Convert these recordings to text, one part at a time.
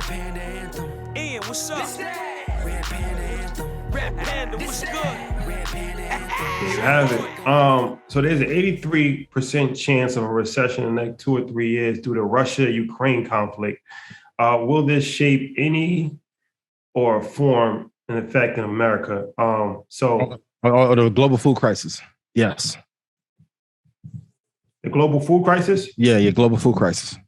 Panda anthem. Ian, what's up? Red Panda anthem. Red Panda, what's good? Red Panda anthem. There you have it. So there's an 83% chance of a recession in the next 2 or 3 years due to Russia-Ukraine conflict. Will this shape any or form an effect in America? Or the global food crisis. Yes. The global food crisis? Yeah, global food crisis.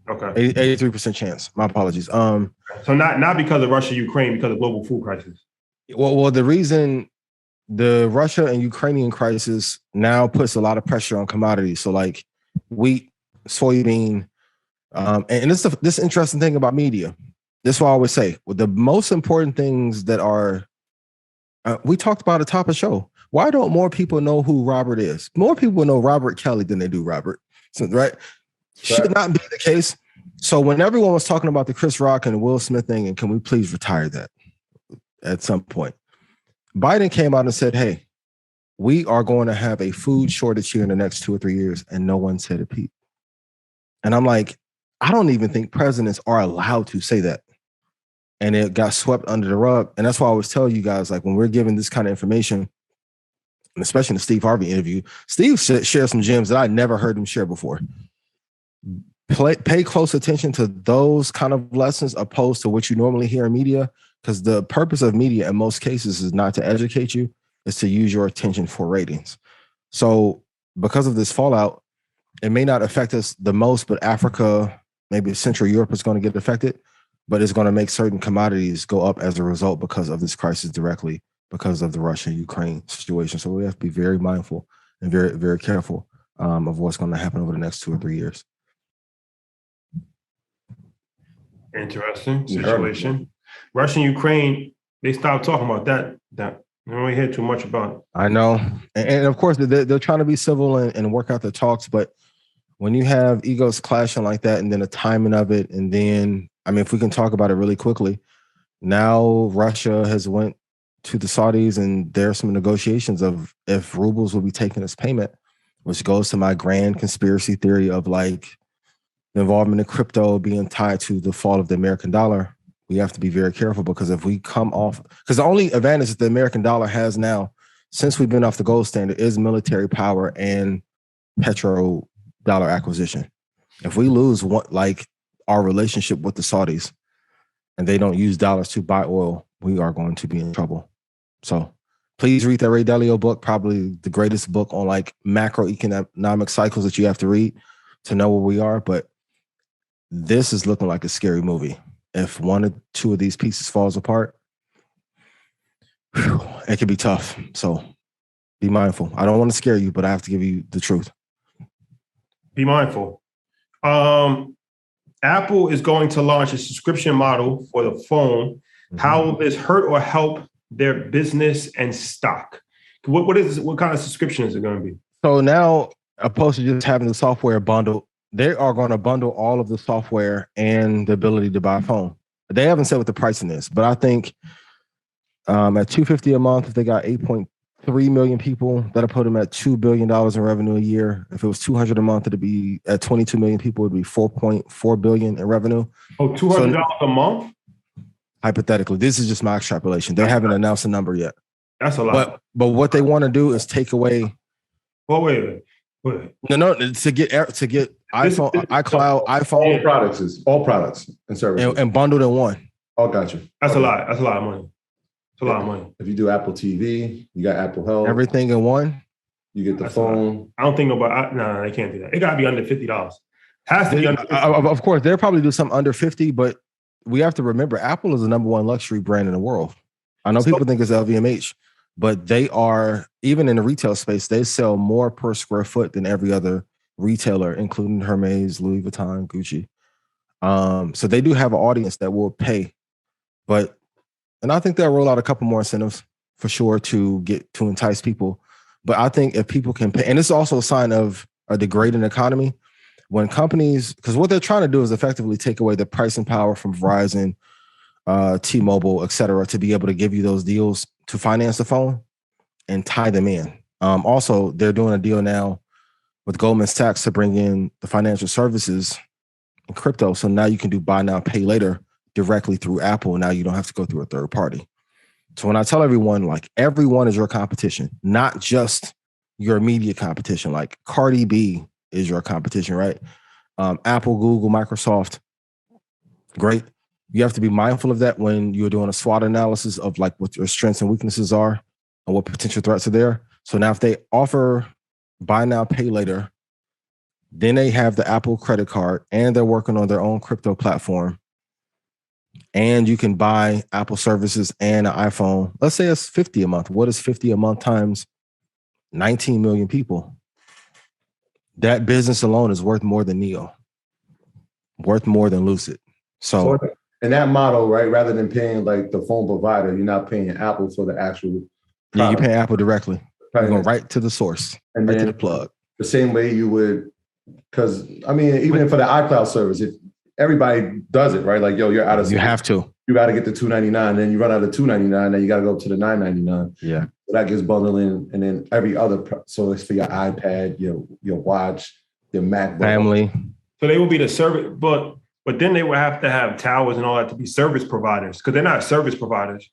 Okay. 83% chance. My apologies. So not because of Russia-Ukraine, because of global food crisis. Well, the reason the Russia and Ukrainian crisis now puts a lot of pressure on commodities. So like wheat, soybean, and this interesting thing about media. This is what I always say. Well, the most important things that are, we talked about at the top of the show. Why don't more people know who Robert is? More people know Robert Kelly than they do Robert. So, right? Should not be the case. So when everyone was talking about the Chris Rock and the Will Smith thing, and can we please retire that at some point? Biden came out and said, hey, we are going to have a food shortage here in the next 2 or 3 years. And no one said a peep. And I'm like, I don't even think presidents are allowed to say that. And it got swept under the rug. And that's why I always tell you guys, like when we're giving this kind of information, and especially in the Steve Harvey interview, Steve shared some gems that I never heard him share before. Pay close attention to those kind of lessons opposed to what you normally hear in media, because the purpose of media in most cases is not to educate you, it's to use your attention for ratings. So because of this fallout, it may not affect us the most, but Africa, maybe Central Europe is going to get affected, but it's going to make certain commodities go up as a result because of this crisis directly, because of the Russia-Ukraine situation. So we have to be very mindful and very, very careful of what's going to happen over the next 2 or 3 years. Interesting situation. Russia and Ukraine, they stopped talking about that. We don't hear too much about it. I know. And of course, they're trying to be civil and work out the talks. But when you have egos clashing like that and then the timing of it, and then, I mean, if we can talk about it really quickly, now Russia has went to the Saudis and there's some negotiations of if rubles will be taken as payment, which goes to my grand conspiracy theory of like the involvement in crypto being tied to the fall of the American dollar. We have to be very careful because if we come off, because the only advantage that the American dollar has now, since we've been off the gold standard, is military power and petro dollar acquisition. If we lose our relationship with the Saudis and they don't use dollars to buy oil, we are going to be in trouble. So please read that Ray Dalio book, probably the greatest book on like macroeconomic cycles that you have to read to know where we are. But this is looking like a scary movie. If one or two of these pieces falls apart, it could be tough. So be mindful. I don't want to scare you, but I have to give you the truth. Be mindful. Apple is going to launch a subscription model for the phone. Mm-hmm. How will this hurt or help their business and stock? What kind of subscription is it going to be? So now, opposed to just having the software bundled, they are going to bundle all of the software and the ability to buy a phone. They haven't said what the pricing is, but I think at $250 a month, if they got 8.3 million people, that'll put them at $2 billion in revenue a year. If it was $200 a month, it'd be at 22 million people, it'd be $4.4 billion in revenue. Oh, $200 a month? Hypothetically, this is just my extrapolation. They haven't announced a number yet. That's a lot. But what they want to do is take away. Well, wait. No, to get iPhone, iCloud, iPhone, all products and services, and bundled in one. Oh, gotcha. That's a lot. That's a lot of money. It's a lot of money. If you do Apple TV, you got Apple Health, everything in one. You get the phone. I don't think nobody. No, they can't do that. It got to be under $50. Has to be under $50. Of course, they'll probably do something under 50, but we have to remember Apple is the number one luxury brand in the world. I know people think it's LVMH. But they are, even in the retail space, they sell more per square foot than every other retailer, including Hermes, Louis Vuitton, Gucci. So they do have an audience that will pay. And I think they'll roll out a couple more incentives for sure to entice people. But I think if people can pay, and it's also a sign of a degrading economy when companies, because what they're trying to do is effectively take away the pricing power from Verizon, T-Mobile, et cetera, to be able to give you those deals to finance the phone and tie them in. Also, they're doing a deal now with Goldman Sachs to bring in the financial services and crypto. So now you can do buy now, pay later directly through Apple. And now you don't have to go through a third party. So when I tell everyone, like, everyone is your competition, not just your immediate competition. Like Cardi B is your competition, right? Apple, Google, Microsoft, great. You have to be mindful of that when you're doing a SWOT analysis of like what your strengths and weaknesses are and what potential threats are there. So now if they offer buy now, pay later, then they have the Apple credit card and they're working on their own crypto platform. And you can buy Apple services and an iPhone. Let's say it's $50 a month. What is $50 a month times 19 million people? That business alone is worth more than Neo, worth more than Lucid. So in that model, right, rather than paying like the phone provider, you're not paying Apple for the actual product. Yeah, you pay Apple directly. You go right to the source, and right to the plug. The same way you would, because I mean, even for the iCloud service, if everybody does it, right? Like, yo, you're out of. You have to. You got to get the $299, then you run out of $299, then you got to go to the $999. Yeah, so that gets bundled in, and then every other. So it's for your iPad, your watch, your MacBook, family. So they will be the service, but then they would have to have towers and all that to be service providers because they're not service providers.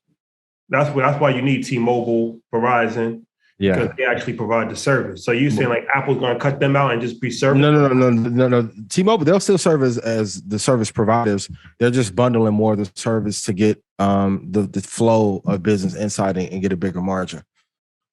That's why you need T-Mobile, Verizon. Yeah, because they actually provide the service. So you saying like Apple's going to cut them out and just be service? No. T-Mobile, they'll still serve as the service providers. They're just bundling more of the service to get the flow of business inside and get a bigger margin.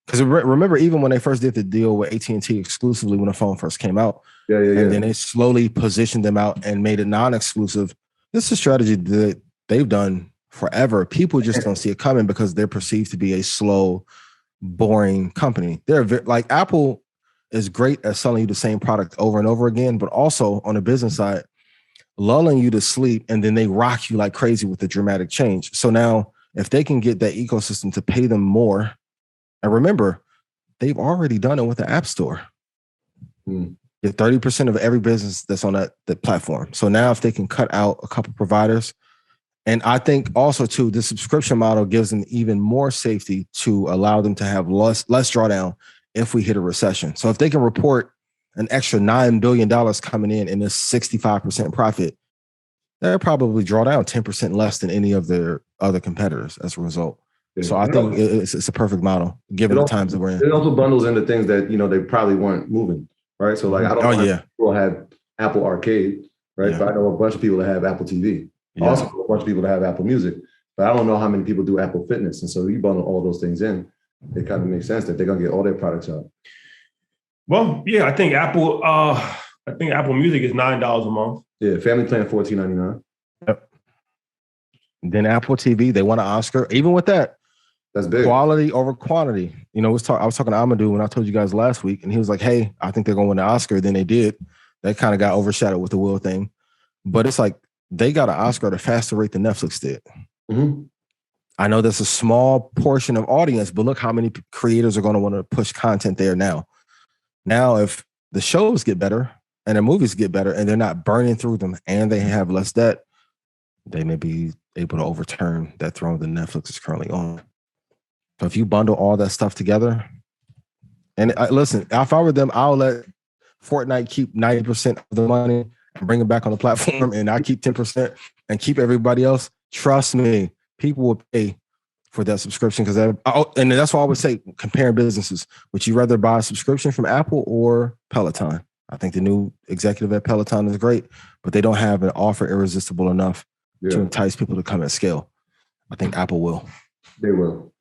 Because remember, even when they first did the deal with AT&T exclusively when the phone first came out, and then they slowly positioned them out and made it non-exclusive. This is a strategy that they've done forever. People just don't see it coming because they're perceived to be a slow, boring company. They're like Apple is great at selling you the same product over and over again, but also on the business side, lulling you to sleep, and then they rock you like crazy with the dramatic change. So now if they can get that ecosystem to pay them more, and remember, they've already done it with the App Store. Get 30% of every business that's on that platform. So now if they can cut out a couple providers, and I think also too, the subscription model gives them even more safety to allow them to have less drawdown if we hit a recession. So if they can report an extra $9 billion coming in and a 65% profit, they'll probably draw down 10% less than any of their other competitors as a result. Yeah. So I think it's a perfect model given the times that we're in. It also bundles into things that, they probably weren't moving, right? So like, I don't know if people have Apple Arcade, right? Yeah. But I know a bunch of people that have Apple TV. Yeah. Also a bunch of people that have Apple Music, but I don't know how many people do Apple Fitness. And so you bundle all those things in, it kind of makes sense that they're going to get all their products out. Well, yeah, I think Apple Music is $9 a month. Yeah, family plan $14.99. Yep. Then Apple TV, they want an Oscar. Even with that, that's big. Quality over quantity. I was talking to Amadou when I told you guys last week, and he was like, "Hey, I think they're going to win the Oscar." Then they did. That kind of got overshadowed with the Will thing, but it's like they got an Oscar at a faster rate than Netflix did. Mm-hmm. I know that's a small portion of audience, but look how many creators are going to want to push content there now. Now, if the shows get better and the movies get better and they're not burning through them and they have less debt, they may be able to overturn that throne that Netflix is currently on. So if you bundle all that stuff together, and listen, if I were them, I'll let Fortnite keep 90% of the money and bring it back on the platform, and I keep 10% and keep everybody else. Trust me, people will pay for that subscription because and that's why I always say comparing businesses. Would you rather buy a subscription from Apple or Peloton? I think the new executive at Peloton is great, but they don't have an offer irresistible enough to entice people to come at scale. I think Apple will. They will.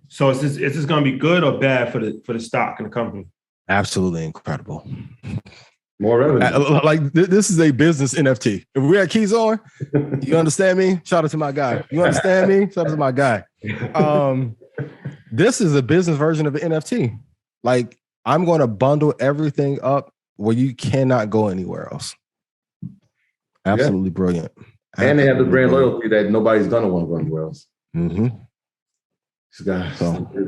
So is this going to be good or bad for the stock and the company? Absolutely incredible. More revenue. Like this is a business NFT. If we had keys on, you understand me? Shout out to my guy. You understand me? Shout out to my guy. This is a business version of an NFT. Like I'm going to bundle everything up where you cannot go anywhere else. Absolutely brilliant. And they have the brand loyalty that nobody's going to want to go anywhere else. Mm-hmm. These guys,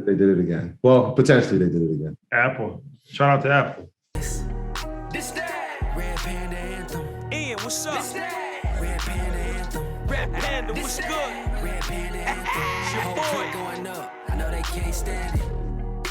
they did it again. Well, potentially they did it again. Apple. Shout out to Apple. This that Red Panda Anthem. Ian, what's up? This that Red Panda Anthem. Red Panda, what's good? Red Panda Anthem. Your Whole boy. clip going up. I know they can't stand it.